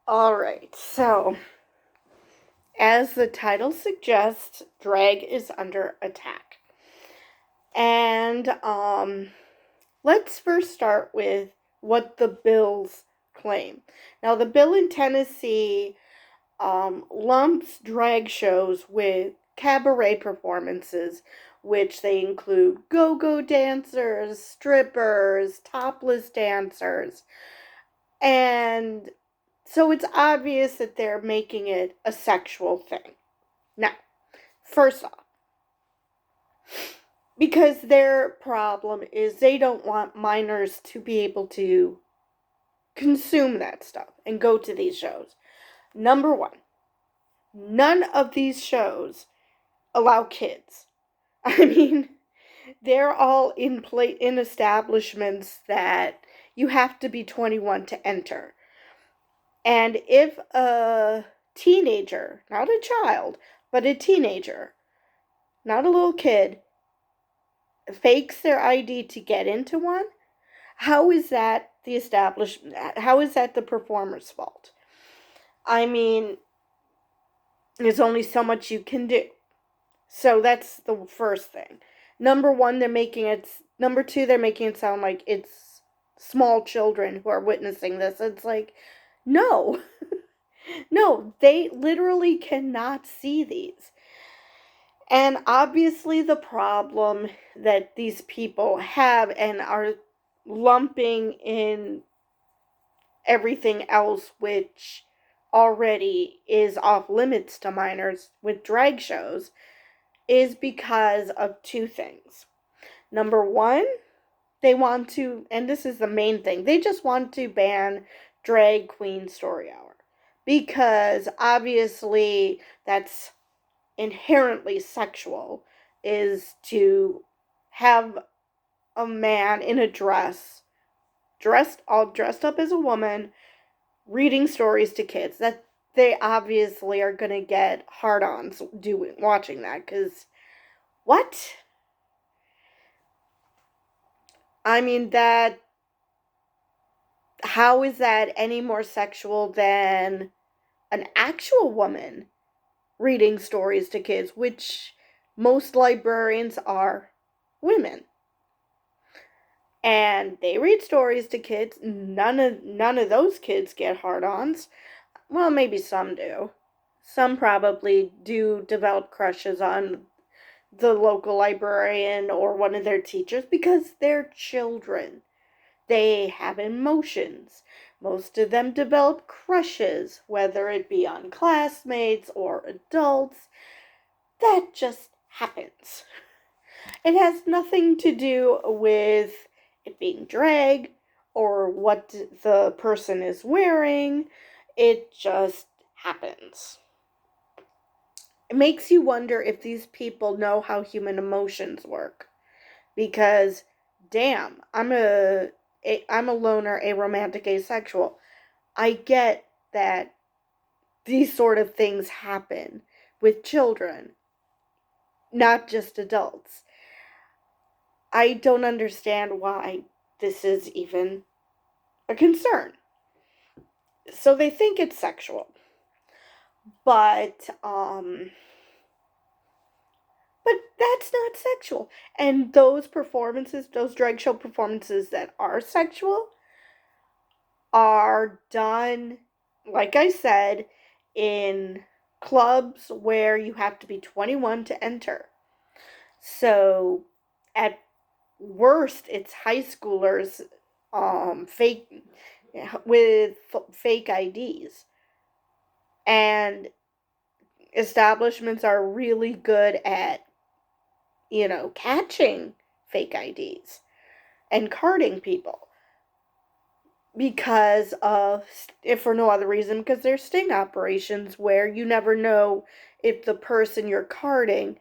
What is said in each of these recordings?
Alright, so as the title suggests, drag is under attack. And let's first start with what the bills claim. Now, the bill in Tennessee lumps drag shows with cabaret performances, which they include go go dancers, strippers, topless dancers, and so it's obvious that they're making it a sexual thing. Now, first off, because their problem is they don't want minors to be able to consume that stuff and go to these shows. Number one, none of these shows allow kids. I mean, they're all in establishments that you have to be 21 to enter. And if a teenager, not a child, but a teenager, not a little kid, fakes their ID to get into one, how is that the establishment? How is that the performer's fault? I mean, there's only so much you can do. So that's the first thing. Number one, they're making it. Number two, they're making it sound like it's small children who are witnessing this. It's like, no, no, they literally cannot see these. And obviously, the problem that these people have and are lumping in everything else, which already is off limits to minors with drag shows, is because of two things. Number one, they want to, and this is the main thing, they just want to ban drag queen story hour. Because obviously that's inherently sexual, is to have a man in a dress, all dressed up as a woman, reading stories to kids. That they obviously are gonna get hard-ons watching that, because what? I mean, that, how is that any more sexual than an actual woman reading stories to kids, which most librarians are women? And they read stories to kids. None of those kids get hard-ons. Well, maybe some do. Some probably do develop crushes on the local librarian or one of their teachers because they're children. They have emotions. Most of them develop crushes, whether it be on classmates or adults. That just happens. It has nothing to do with it being drag or what the person is wearing. It just happens. It makes you wonder if these people know how human emotions work. Because, damn, I'm a loner, aromantic, asexual. I get that these sort of things happen with children, not just adults. I don't understand why this is even a concern. So they think it's sexual. But that's not sexual. And those performances, those drag show performances that are sexual, are done, like I said, in clubs where you have to be 21 to enter. So at worst, it's high schoolers fake with fake IDs. And establishments are really good at, catching fake IDs and carding people because of, if for no other reason, because there's sting operations where you never know if the person you're carding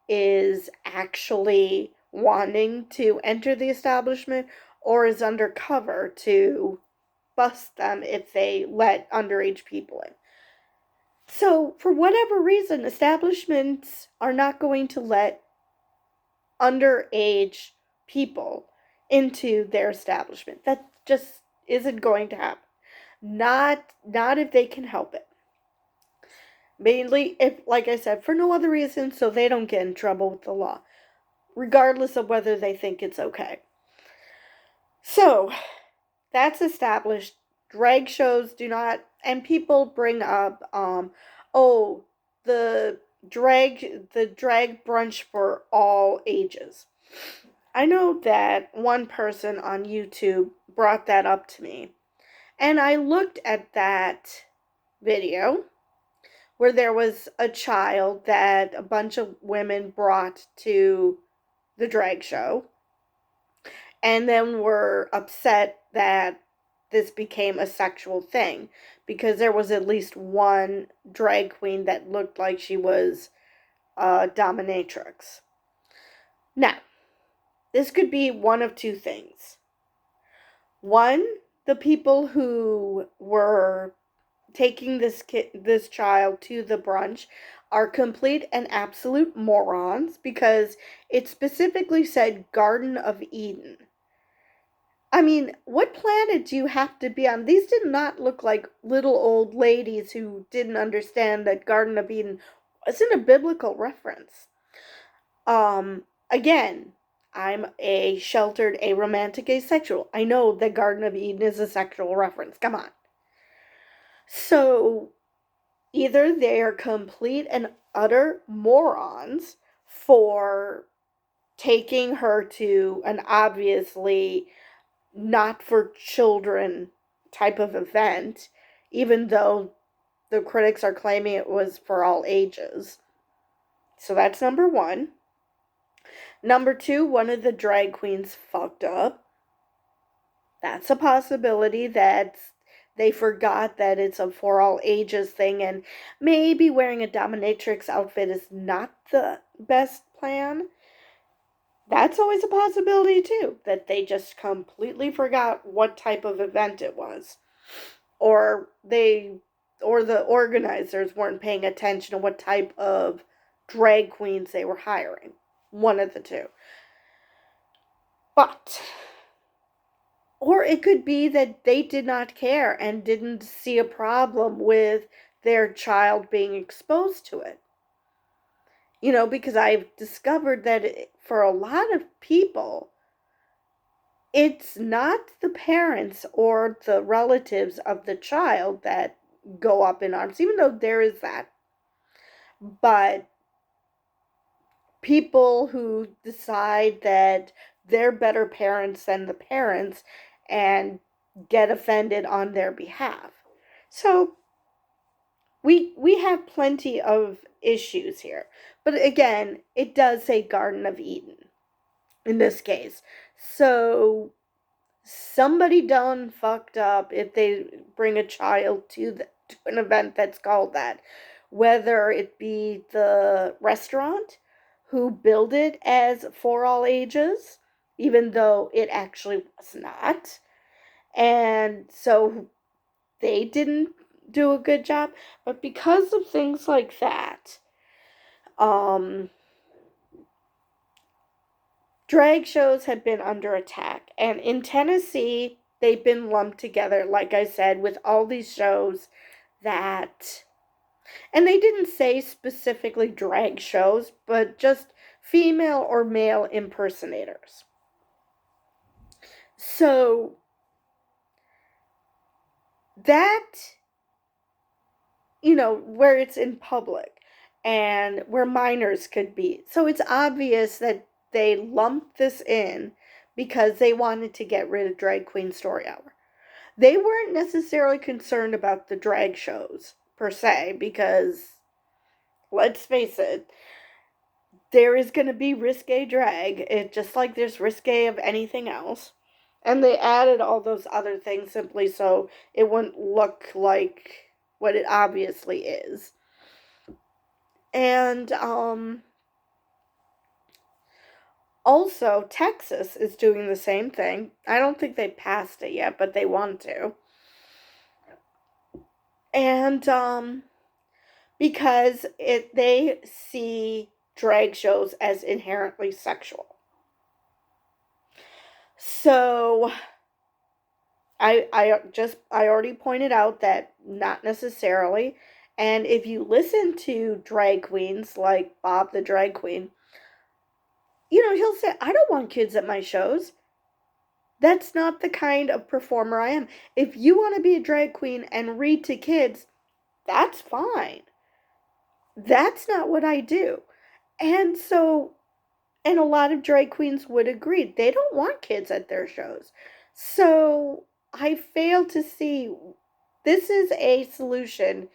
is actually wanting to enter the establishment or is undercover to bust them if they let underage people in. So, for whatever reason, establishments are not going to let underage people into their establishment. That just isn't going to happen. Not if they can help it. Mainly, if, like I said, for no other reason, so they don't get in trouble with the law, regardless of whether they think it's okay. So, that's established. Drag shows do not, and people bring up, oh, the drag brunch for all ages. I know that one person on YouTube brought that up to me, and I looked at that video where there was a child that a bunch of women brought to the drag show, and then were upset that this became a sexual thing because there was at least one drag queen that looked like she was a dominatrix. Now, this could be one of two things. One, the people who were taking this child to the brunch are complete and absolute morons because it specifically said Garden of Eden. I mean, what planet do you have to be on? These did not look like little old ladies who didn't understand that Garden of Eden wasn't a biblical reference. Again, I'm a sheltered, aromantic asexual. I know that Garden of Eden is a sexual reference. Come on. So, either they are complete and utter morons for taking her to an obviously not for children type of event, even though the critics are claiming it was for all ages. So that's number one. Number two, one of the drag queens fucked up. That's a possibility that they forgot that it's a for all ages thing, and maybe wearing a dominatrix outfit is not the best plan. That's always a possibility too, that they just completely forgot what type of event it was. Or the organizers weren't paying attention to what type of drag queens they were hiring. One of the two. But, or it could be that they did not care and didn't see a problem with their child being exposed to it. You know, because I've discovered that for a lot of people, it's not the parents or the relatives of the child that go up in arms, even though there is that. But people who decide that they're better parents than the parents and get offended on their behalf. So we have plenty of issues here. But again, it does say Garden of Eden in this case. So somebody done fucked up if they bring a child to an event that's called that. Whether it be the restaurant who billed it as for all ages, even though it actually was not. And so they didn't do a good job. But because of things like that, drag shows have been under attack. And in Tennessee, they've been lumped together, like I said, with all these shows that, and they didn't say specifically drag shows, but just female or male impersonators. So that, you know, where it's in public and where minors could be. So it's obvious that they lumped this in because they wanted to get rid of Drag Queen Story Hour. They weren't necessarily concerned about the drag shows per se, because let's face it, there is going to be risque drag, just like there's risque of anything else. And they added all those other things simply so it wouldn't look like what it obviously is. And also, Texas is doing the same thing. I don't think they passed it yet, but they want to. And because they see drag shows as inherently sexual. So I already pointed out that not necessarily. And if you listen to drag queens like Bob the Drag Queen, he'll say, I don't want kids at my shows. That's not the kind of performer I am. If you want to be a drag queen and read to kids, that's fine. That's not what I do. And so, and a lot of drag queens would agree, they don't want kids at their shows. So I fail to see this is a solution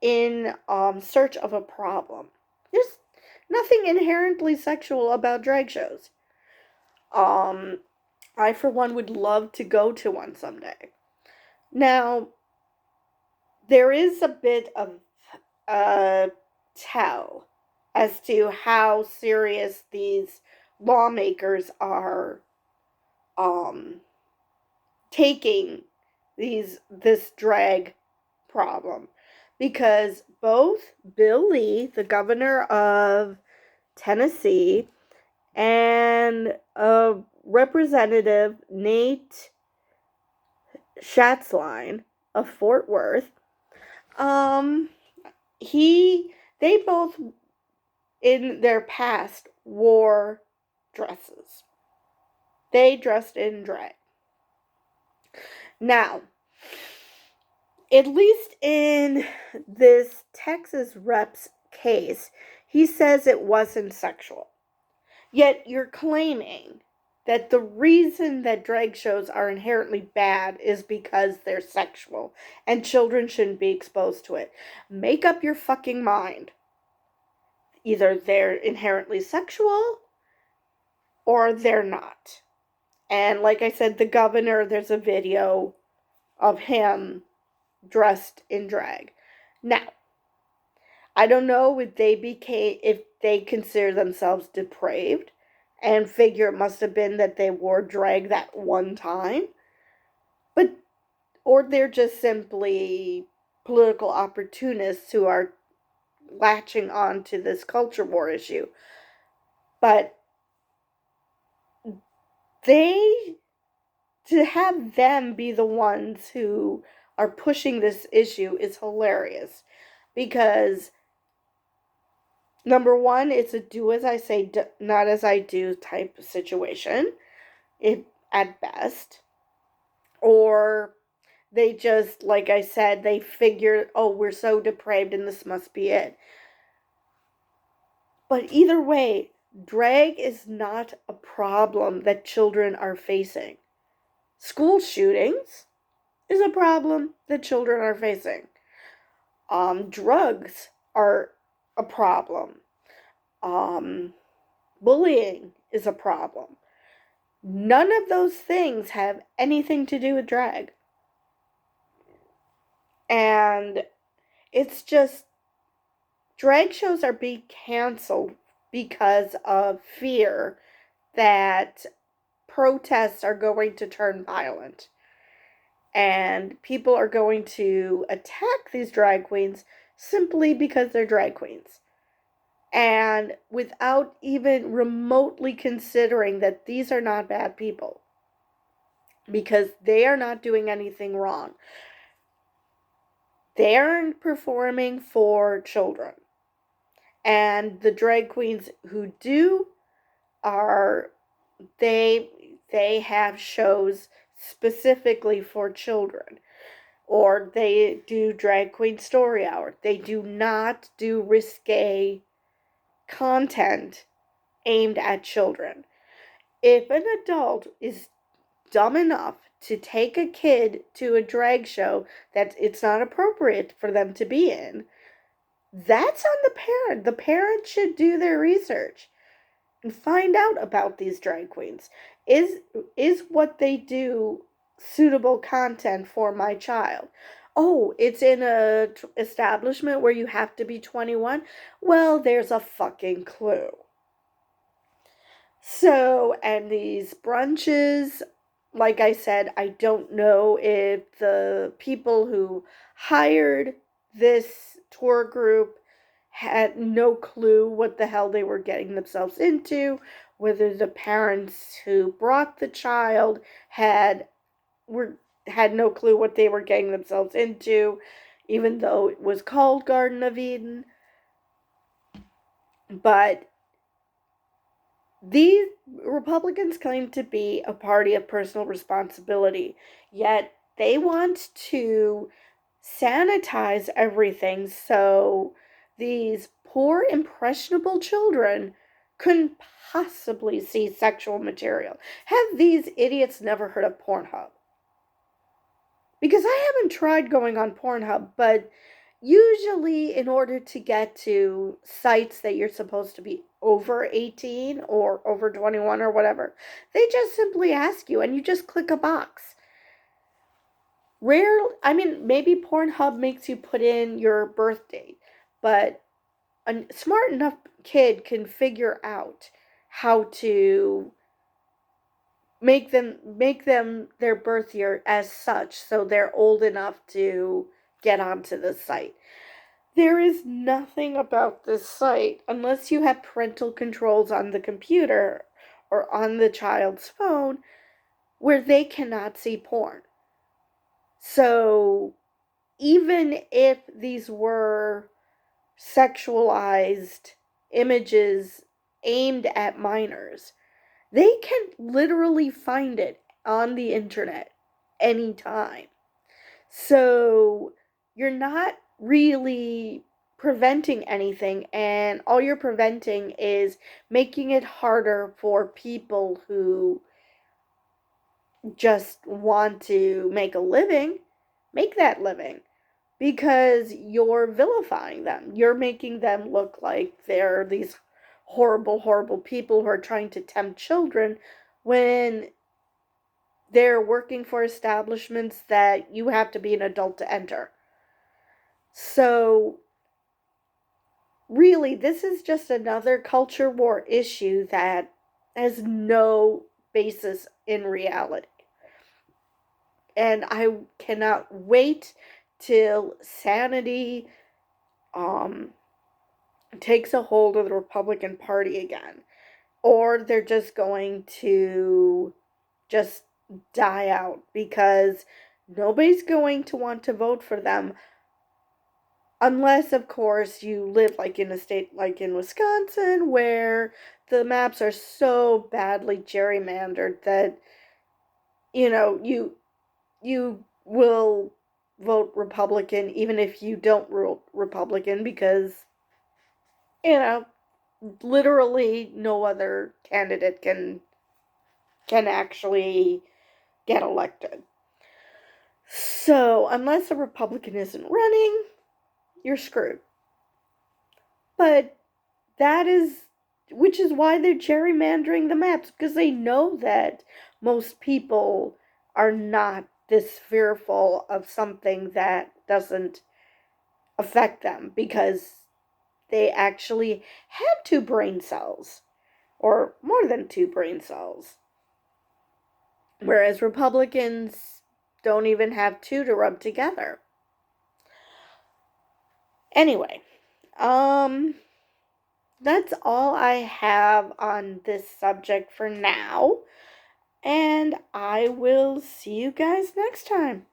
in search of a problem. There's nothing inherently sexual about drag shows. I, for one, would love to go to one someday. Now, there is a bit of tell as to how serious these lawmakers are taking this drag problem, because both Bill Lee, the governor of Tennessee, and Representative Nate Schatzline of Fort Worth, they both in their past wore dresses. They dressed in drag. Now, at least in this Texas rep's case, he says it wasn't sexual. Yet you're claiming that the reason that drag shows are inherently bad is because they're sexual and children shouldn't be exposed to it. Make up your fucking mind. Either they're inherently sexual or they're not. And like I said, the governor, there's a video of him dressed in drag. Now, I don't know if they consider themselves depraved and figure it must have been that they wore drag that one time, or they're just simply political opportunists who are latching on to this culture war issue. But to have them be the ones who are pushing this issue is hilarious, because number one, it's a do as I say, not as I do type of situation, at best. Or they just, like I said, they figure, oh, we're so depraved and this must be it. But either way, drag is not a problem that children are facing. School shootings is a problem that children are facing. Drugs are a problem. Bullying is a problem. None of those things have anything to do with drag. And it's just, drag shows are being canceled because of fear that protests are going to turn violent. And people are going to attack these drag queens simply because they're drag queens. And without even remotely considering that these are not bad people. Because they are not doing anything wrong. They aren't performing for children. And the drag queens who do they have shows specifically for children. Or they do drag queen story hour. They do not do risque content aimed at children. If an adult is dumb enough to take a kid to a drag show that it's not appropriate for them to be in, that's on the parent. The parent should do their research and find out about these drag queens. Is what they do suitable content for my child? Oh, it's in a establishment where you have to be 21? Well, there's a fucking clue. So, and these brunches, like I said, I don't know if the people who hired this tour group had no clue what the hell they were getting themselves into, whether the parents who brought the child were had no clue what they were getting themselves into, even though it was called Garden of Eden. But these Republicans claim to be a party of personal responsibility, yet they want to sanitize everything so these poor, impressionable children couldn't possibly see sexual material. Have these idiots never heard of Pornhub? Because I haven't tried going on Pornhub, but usually in order to get to sites that you're supposed to be over 18 or over 21 or whatever, they just simply ask you and you just click a box. I mean, maybe Pornhub makes you put in your birth date, but a smart enough kid can figure out how to make them their birth year as such so they're old enough to get onto the site. There is nothing about this site, unless you have parental controls on the computer or on the child's phone, where they cannot see porn. So even if these were sexualized images aimed at minors, they can literally find it on the internet anytime. So you're not really preventing anything, and all you're preventing is making it harder for people who just want to make a living, make that living, because you're vilifying them. You're making them look like they're these horrible, horrible people who are trying to tempt children when they're working for establishments that you have to be an adult to enter. So, really, this is just another culture war issue that has no basis in reality. And I cannot wait till sanity takes a hold of the Republican Party again. Or they're just going to just die out, because nobody's going to want to vote for them unless, of course, you live like in a state like in Wisconsin, where the maps are so badly gerrymandered that you will vote Republican even if you don't vote Republican, because you know literally no other candidate can actually get elected. So, unless a Republican isn't running, you're screwed. But which is why they're gerrymandering the maps, because they know that most people are not this fearful of something that doesn't affect them, because they actually have two brain cells, or more than two brain cells. Whereas Republicans don't even have two to rub together. Anyway, that's all I have on this subject for now, and I will see you guys next time.